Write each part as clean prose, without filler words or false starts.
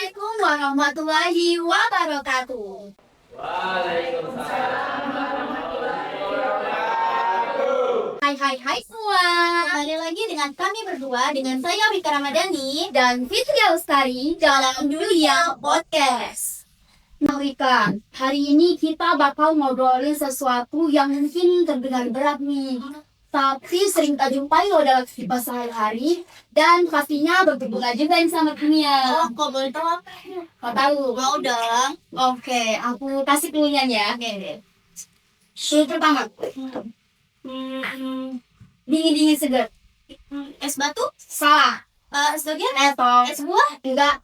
Assalamualaikum warahmatullahi wabarakatuh. Hai semua. Kembali lagi dengan kami berdua, dengan saya Wika Ramadhani dan Fitri Austari dalam Dunia Podcast. Nah Wika, hari ini kita bakal ngobrolin sesuatu yang mungkin terdengar berat nih, tapi sering kita jumpai loh dalam kehidupan sehari-hari dan pastinya berhubungan juga sama dunia. Kok boleh tahu apa? Kau tahu? Mau dong. Oke, aku kasih pilihan ya. Oke. Yang pertama, dingin segar. Es batu? Salah. Es durian? Es buah? Enggak.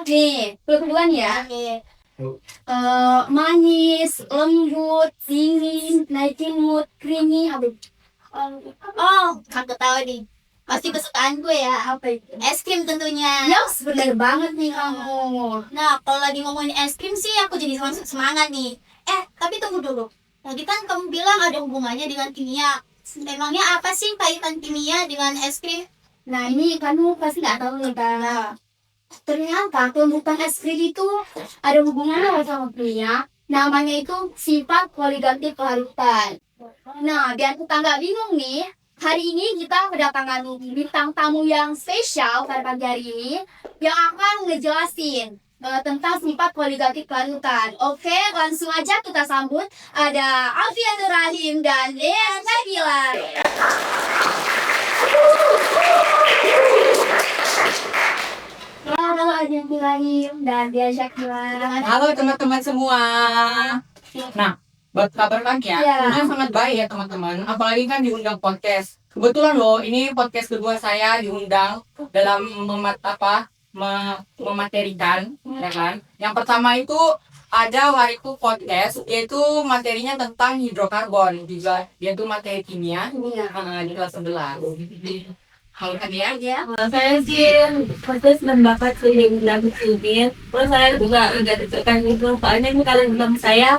Nih, kedua ya. Oke. Manis, lembut, dingin, naikin mood, creamy, habis. Aku tahu nih. Pasti kesukaan gue ya. Apa itu? Es krim tentunya. Ya, bener banget nih kamu. Nah, kalau lagi ngomongin es krim sih aku jadi semangat nih. Tapi tunggu dulu. Tadi kan kamu bilang ada hubungannya dengan kimia. Emangnya apa sih kaitan kimia dengan es krim? Nah, ini kamu pasti nggak tahu nih, Kak. Ternyata pembuatan es krim itu ada hubungannya sama kimia. Namanya itu sifat poliganti kelarutan. Nah, biar kita nggak bingung nih, hari ini kita kedatangan bintang tamu yang spesial pada pagi hari ini yang akan ngejelasin tentang sifat poliganti kelarutan. Oke, langsung aja kita sambut ada Alfian Rahim dan Dea Nabila. Halo Alfian Rahim dan Dea Syakila. Halo teman-teman semua. Nah, buat kabar pagi ya, Ya. Udah sangat baik ya teman-teman. Apalagi kan diundang podcast. Kebetulan loh, ini podcast kedua saya diundang dalam mematerikan, ya kan. Yang pertama itu ada Wariku Podcast, yaitu materinya tentang hidrokarbon. Juga dia tuh materi kimia di kelas 11. Halo Kadia. Ya. Saya sih proses membakat sering dapat sini. Terus saya juga agak deg-degan gitu. Soalnya ini kalian bilang saya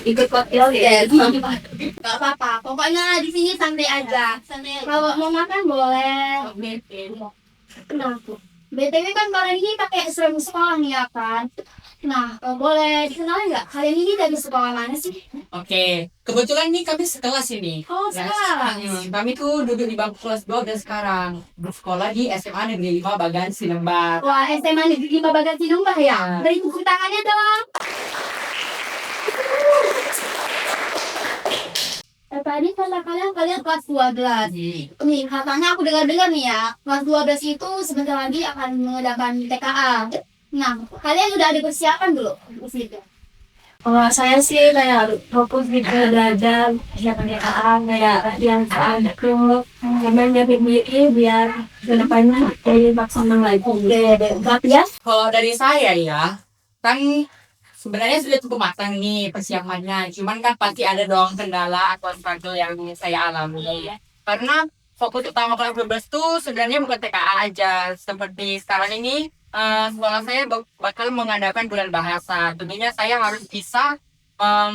ikut podcast ya. Gak apa-apa, pokoknya di sini santai aja. Kalau mau makan boleh. Kenapa? BTW kan kalian ini pakai seragam sekolah nih ya kan? Nah, boleh dikenalin nggak? Kalian ini dari sekolah mana sih? Oke, kebetulan ini kami sekelas ini. Oh, Ya, sekelas. kami tuh duduk di bangku kelas 12 sekarang. Bersekolah di SMA Negeri 5 Bagan Silembar. Wah, SMA Negeri 5 Bagan Sinumbah ya? Beri tepuk tangannya dong. Tadi kata kalian kelas 12. Nih, katanya aku dengar-dengar nih ya, kelas 12 itu sebentar lagi akan mengadakan TKA. Nah, kalian udah ada persiapan belum? Kalau saya sih kayak fokus gitu belajar kayak yang aku sambil nyari diri biar kedepannya jadi maksimal lagi. Tapi ya, Kalau dari saya ya, kan sebenarnya sudah cukup matang nih persiapannya. Cuman kan pasti ada dong kendala atau struggle yang saya alami. Karena fokus utama kelas 12 tuh sebenarnya bukan TKA aja. Seperti sekarang ini, sekolah saya bakal mengadakan bulan bahasa. Tentunya saya harus bisa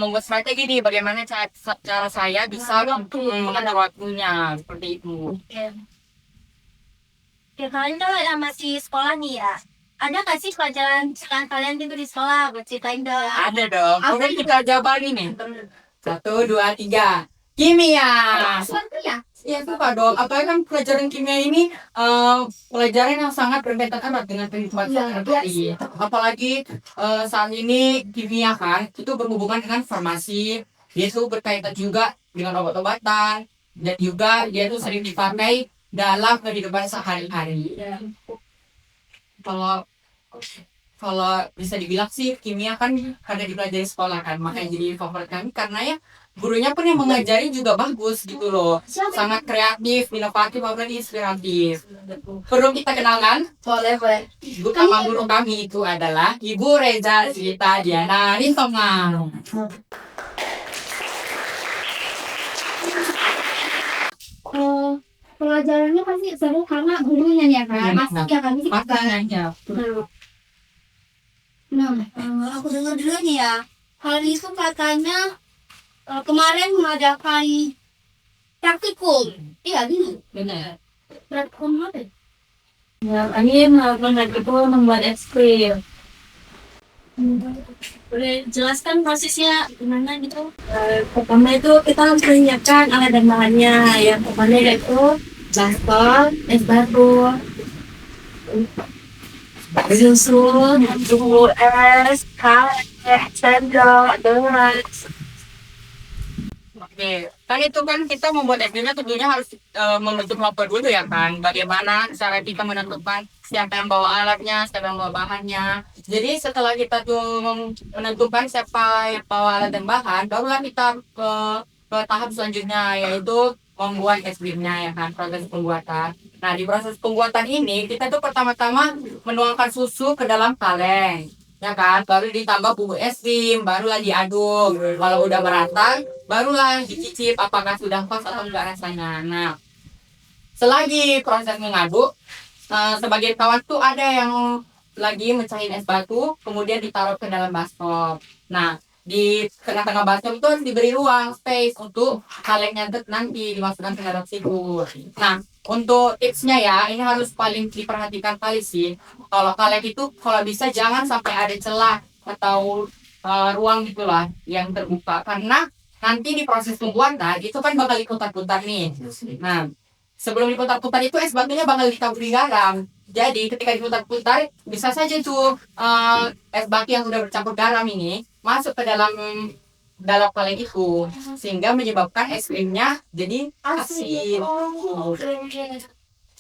membuat strategi nih bagaimana cara saya bisa mengatur waktunya seperti itu. Ya, kalian kan masih sekolah nih ya. Ada nggak sih pelajaran sekarang kalian gitu di sekolah? Ceritain dong. Ada dong. Kemudian kita jawab ini. 1, 2, 3. Kimia. seperti ya. Ya suka dong. Apalagi kan pelajaran kimia ini pelajaran yang sangat berkaitan erat dengan kehidupan sehari-hari. Apalagi saat ini kimia kan itu berhubungan dengan farmasi. Dia itu berkaitan juga dengan obat-obatan dan juga dia itu sering dipakai dalam kehidupan sehari-hari. Kalau bisa dibilang sih kimia kan ada dipelajari sekolah kan, makanya jadi favorit kami karena ya gurunya pun yang mengajari juga bagus gitu loh, sangat kreatif, inovatif, apalagi inspiratif. Perlu kita kenalkan? Boleh. Utama guru kami itu adalah Ibu Reza Sita Diana Rintongang. Pelajarannya pasti seru karena gurunya ya kan? Pasti ya kan? Pasangannya. Nah, aku dengar dulu nih ya. Hal itu katanya kemarin mengadakan praktikum. Iya, gini. Benar. Praktikum apa? Ya, ini melakukan itu membuat es krim. Boleh jelaskan prosesnya gimana gitu? Pertama itu kita harus menyiapkan alat dan bahannya. Yang pertama yaitu baskom, es batu, susu, bumbu es, karet, sendok, gelas. Oke, kan itu kan kita membuat ekstrimnya tentunya harus membentuk mapa dulu ya kan. Bagaimana cara kita menentukan siapa yang bawa alatnya, siapa yang bawa bahannya. Jadi setelah kita tuh menentukan siapa yang bawa alat dan bahan, barulah kita ke tahap selanjutnya yaitu membuat ekstrimnya ya kan, proses pembuatan. Nah di proses pembuatan ini kita tuh pertama-tama menuangkan susu ke dalam kaleng. Ya kan, baru ditambah bumbu es krim, barulah diaduk. Kalau udah merata, barulah dicicip apakah sudah pas atau enggak rasanya. Nah, selagi proses mengaduk, sebagian kawan tuh ada yang lagi mecahin es batu, kemudian ditaruh ke dalam baskom. Nah, di tengah-tengah baskom itu harus diberi ruang, space untuk kalengnya nanti dimasukkan ke dalam situ. Nah, untuk tipsnya ya, ini harus paling diperhatikan kali sih. Kalau kaleng itu, kalau bisa jangan sampai ada celah atau ruang gitulah yang terbuka, karena nanti di proses pembuatan itu kan bakal diputar-putar nih. Nah, sebelum diputar-putar itu es batunya bakal ditaburi garam. Jadi ketika diputar-putar bisa saja tuh es batu yang sudah bercampur garam ini masuk ke dalam dalam kaleng itu sehingga menyebabkan es krimnya jadi asin.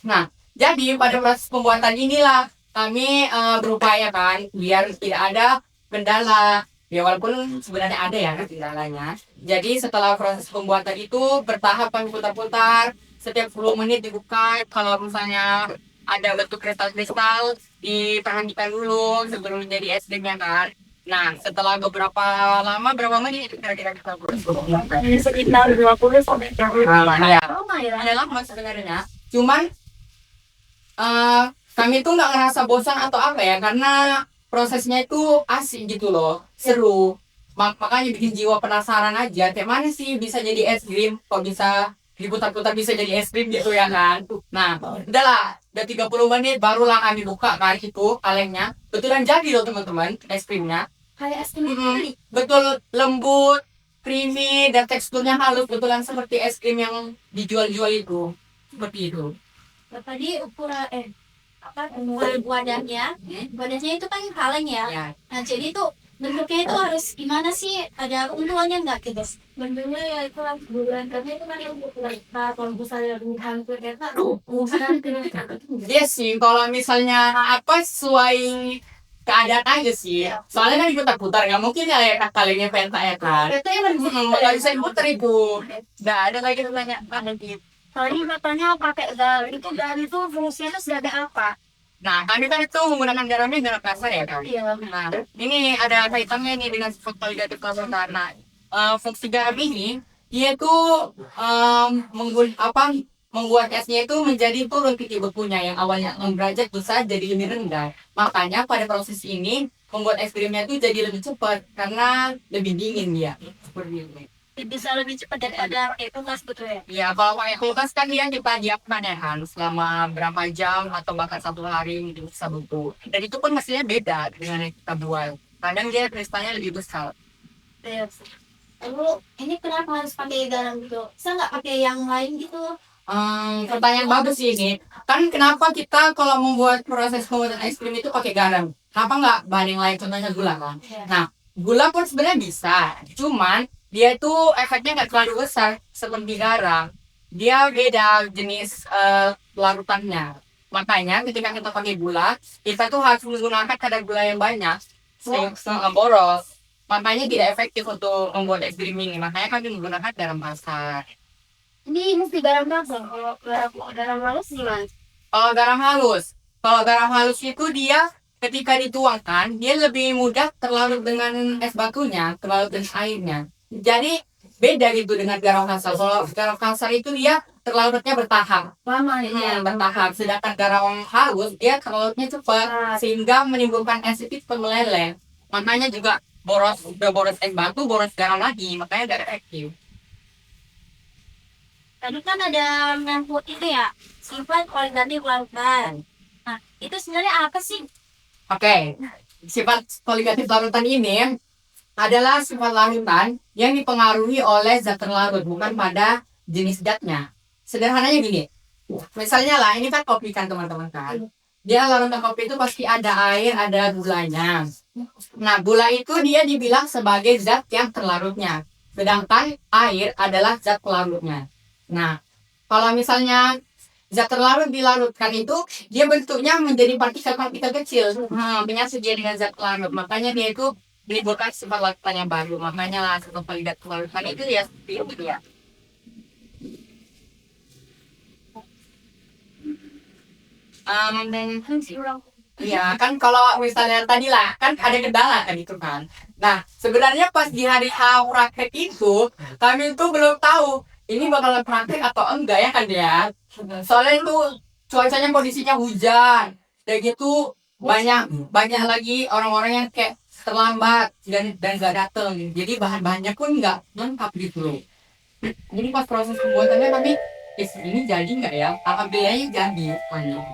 Nah, jadi pada proses pembuatan inilah kami berupaya kan biar tidak ada kendala. Ya walaupun sebenarnya ada ya kendalanya. Jadi setelah proses pembuatan itu bertahap kami putar-putar setiap 10 menit dibuka. Kalau misalnya ada bentuk kristal-kristal diperhatikan dulu sebelum jadi es krimnya kan. Nah setelah beberapa lama berapa menit kira-kira kita buat? Sekitar 20 sampai 30 Ya, ada lama sebenarnya. Cuman kami tuh nggak ngerasa bosan atau apa ya karena prosesnya itu asik gitu loh, seru. Makanya bikin jiwa penasaran aja kayak mana sih bisa jadi es krim, kok bisa diputar-putar bisa jadi es krim gitu ya kan. Nah udahlah, udah 30 menit barulah kami buka kan itu kalengnya, betulan jadi loh teman-teman es krimnya. Kayak es krim. Betul lembut, creamy, dan teksturnya halus betulan seperti es krim yang dijual-jual itu, seperti itu. Tadi ukuran wadahnya itu kan kaleng ya. Ya. Nah jadi itu bentuknya itu harus gimana sih? Ada keuntungannya nggak gitu? bentuknya ya itu lah bulan karena itu kan yang kita kalau misalnya lebih hampir kita usahakan Iya sih, kalau misalnya apa sesuai keadaan aja sih. Soalnya kan diputar-putar, nggak mungkin ya kayak kalengnya penta ya kan. Itu yang Nggak bisa diputar itu. Nggak ada lagi tanya gitu. soalnya katanya pakai garam itu fungsinya sudah ada apa? Nah, kami kan itu menggunakan garamnya garam kasar ya kan. Iya. Nah, ini ada kaitannya nih dengan sifat kualitatif karbohidrat. Nah, fungsi garam ini dia tuh membuat esnya itu menjadi turun titik bekunya yang awalnya 6 derajat bisa jadi lebih rendah. Makanya pada proses ini membuat es krimnya itu jadi lebih cepat karena lebih dingin dia. Seperti itu. Bisa lebih cepat daripada itu mas betul ya? Ya, kalau pakai kulkas kan dia kita diamkan ya kan selama berapa jam atau bahkan 1 hari itu bisa beku. Dan itu pun mestinya beda dengan yang kita buat. Kadang dia kristalnya lebih besar. Iya. Lalu ini kenapa harus pakai garam gitu? Bisa nggak pakai yang lain gitu? Pertanyaan bagus sih ini. Kan kenapa kita kalau membuat proses pembuatan es krim itu pakai garam? Kenapa nggak bahan yang lain? Contohnya gula kan? Nah, gula pun sebenarnya bisa. Cuman dia itu efeknya nggak terlalu besar seperti garam. Dia beda jenis larutannya. Makanya ketika kita pakai gula, kita tuh harus menggunakan kadar gula yang banyak sehingga boros. Makanya tidak efektif untuk membuat es krim ini. Makanya kami menggunakan garam pasar. Ini mesti garam apa? Kalau garam halus gimana? Kalau garam halus itu dia ketika dituangkan dia lebih mudah terlarut dengan es batunya, terlarut dengan airnya. Jadi beda gitu dengan garam kasar. Kalau garam kasar itu dia terlarutnya bertahap, Lama ya. bertahap. Sedangkan garam halus dia terlarutnya cepat sehingga menimbulkan es itu cepat meleleh. Makanya juga udah boros es batu, boros garam lagi, makanya gak efektif. Tadi kan ada menyangkut itu ya, sifat kualitatif lautan. Nah, itu sebenarnya apa sih? Oke, Sifat koligatif larutan ini adalah sifat larutan yang dipengaruhi oleh zat terlarut, bukan pada jenis zatnya. Sederhananya gini, misalnya lah, ini kan kopi kan teman-teman kan. Dia larutan kopi itu pasti ada air, ada gulanya. Nah, gula itu dia dibilang sebagai zat yang terlarutnya. Sedangkan air adalah zat pelarutnya. Nah, kalau misalnya zat terlarut dilarutkan itu, dia bentuknya menjadi partikel-partikel kecil. Menyatu dia dengan zat pelarut. Makanya dia itu menimbulkan sifat larutan yang baru. Makanya lah, sifat koligatif larutan itu ya seperti itu ya. Iya kan, kalau misalnya tadi lah kan ada kendala kan itu kan. Nah sebenarnya pas di hari H praktek itu kami itu belum tahu ini bakalan praktek atau enggak ya kan ya. Soalnya itu cuacanya kondisinya hujan dan gitu banyak lagi orang-orang yang kayak terlambat dan nggak datang. Jadi bahan-bahannya pun nggak lengkap gitu loh. Jadi pas proses pembuatannya kami ini jadi nggak ya? Alhamdulillahnya jadi banyak.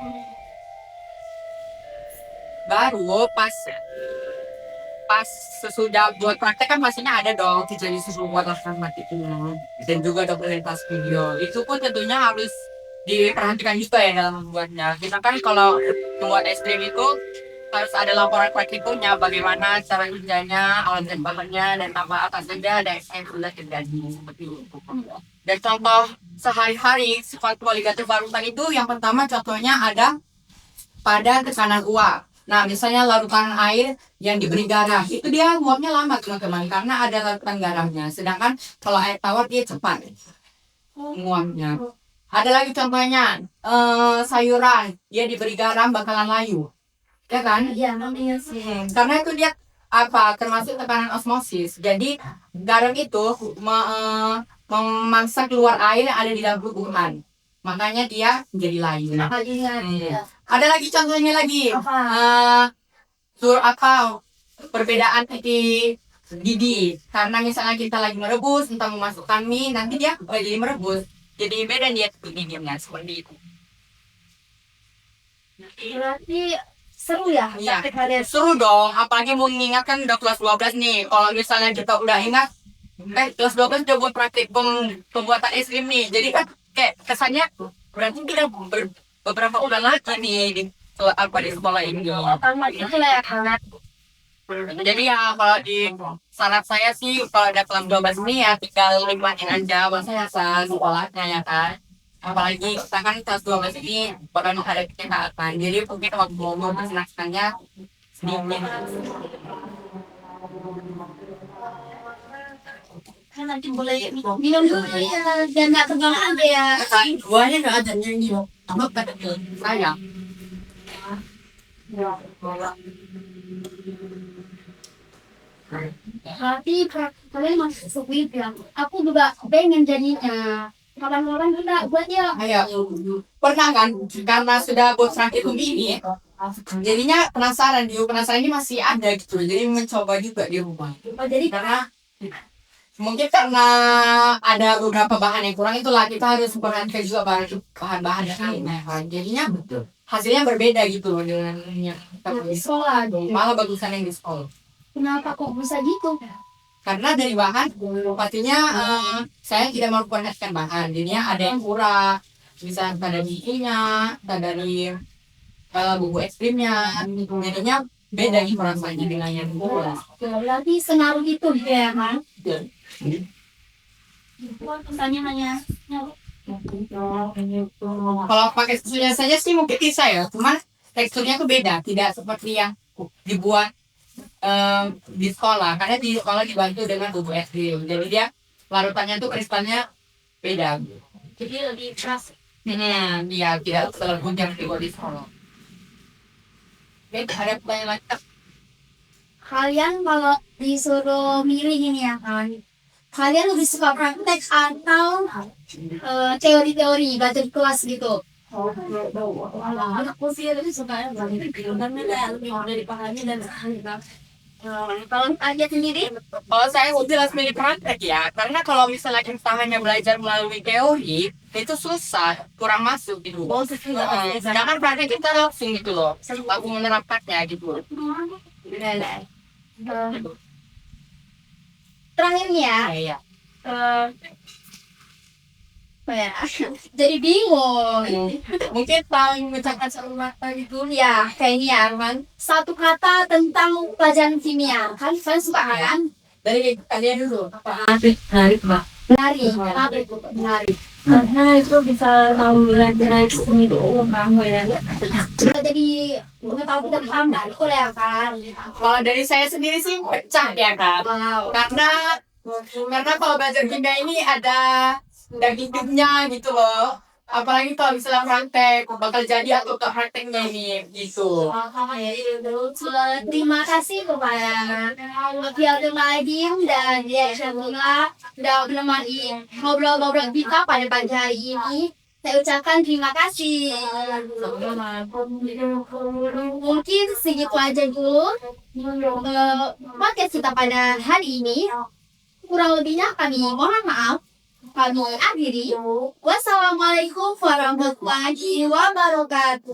Baru pas sesudah buat praktek kan pastinya ada dong jadi susu buat matematiknya dan juga dokumentasi video. Itu pun tentunya harus diperhatikan juga ya dalam membuatnya. Kita kan kalau membuat es krim itu harus ada laporan praktikumnya, bagaimana cara kerjanya, alat dan bahannya, dan apa saja ada yang sudah terjadi seperti itu. Dan contoh sehari-hari sifat koligatif larutan itu yang pertama contohnya ada pada tekanan uap. Nah, misalnya larutan air yang diberi garam, itu dia nguapnya lama teman-teman, karena ada larutan garamnya. Sedangkan kalau air tawar dia cepat nguapnya. Ada lagi contohnya, sayuran, dia diberi garam bakalan layu. Ya kan? Iya, namanya sih. Karena itu dia termasuk tekanan osmosis. Jadi garam itu memaksa keluar air yang ada di dalam tubuhan. Makanya dia menjadi layu. Ada lagi contohnya lagi. Perbedaan titik didih. Karena misalnya kita lagi merebus, entah memasukkan mie, nanti dia jadi merebus. Jadi beda dia titik didihnya seperti itu. Berarti seru ya? Iya, Praktek kalian. seru dong. Apalagi mau mengingatkan udah kelas 12 nih. Kalau misalnya kita udah ingat, kelas 12 udah buat praktik pembuatan es krim nih. Jadi kan kayak kesannya berarti kita beberapa bulan lagi nih di sekolah ini. Jadi ya kalau di saran saya sih kalau ada kelas 12 ini ya tinggal nikmatin aja masa sekolahnya ya kan. Apalagi kita kan kelas 12 ini bakal ada kegiatan. Jadi mungkin waktu mau bersenang-senangnya sedikit. Kan nanti boleh Minum dulu ya, dan nggak terbang aja ya. Buahnya nggak ada nyanyi loh. Tambah pada saya. Berarti kalian masih sweet ya. Aku juga pengen jadinya. Orang-orang juga buat ya. Ayo, pernah kan karena sudah buat praktikum ini, jadinya penasaran ini masih ada gitu. Jadi mencoba juga di rumah. Oh, jadi Karena mungkin karena ada beberapa bahan yang kurang itulah kita harus memperhatikan juga bahan-bahan yang lain. Nah, jadinya hasilnya berbeda gitu loh dengan yang kita di beli. sekolah dong. Malah bagusan yang di sekolah. Kenapa kok bisa gitu? Karena dari bahan pastinya saya tidak memperhatikan bahan. Jadinya ada yang kurang. Bisa entah dari ininya, entah dari bumbu es krimnya. Jadinya beda gitu rasanya dengan yang kurang. Berarti senaruh itu ya kan? pertanyaannya Kalau pakai susunya saja sih mungkin bisa ya, cuman teksturnya tuh beda, tidak seperti yang dibuat di sekolah. Karena di sekolah dibantu dengan bumbu es krim, jadi dia larutannya tuh kristalnya beda. jadi lebih keras. Dia tidak terlalu yang dibuat di sekolah. Beda, ada pertanyaan lagi. Kalian kalau disuruh milih gini ya kan? Kalian lebih suka praktek atau teori-teori baca di kelas gitu? Aku sih lebih suka karena lebih mudah dipahami dan Kalau aja sendiri, Kalau saya jelas milih praktek ya, karena kalau misalnya kita hanya belajar melalui teori, itu susah, kurang masuk gitu. Sedangkan praktek kita langsung gitu loh, langsung menerapkannya gitu. Terakhirnya, Iya. apa ya? Jadi bingung. Mungkin tahu mengucapkan selamat pagi dulu. Ya, kayak ini ya, Arman. Satu kata tentang pelajaran kimia. Kan kalian suka kan? Dari kalian dulu. Apa? Menarik, Mbak. Menari. Apa itu? Menari. Karena itu bisa tahu belajar itu kamu ya. Kita jadi mengetahui tentang menari Korea kan? Kalau dari saya sendiri sih pecah ya kan. Wow. Karena kalau belajar kimia ini ada hidupnya gitu loh. Apalagi kalau misalnya praktek bakal jadi atau gak prakteknya ini gitu. Terima kasih kepada Pihak lagi dan dia semua sudah menemani ngobrol-ngobrol kita pada pagi hari ini. Saya ucapkan terima kasih. Mungkin segitu aja dulu podcast kita pada hari ini. Kurang lebihnya kami mohon maaf. Kami akhiri. Wassalamualaikum warahmatullahi wabarakatuh.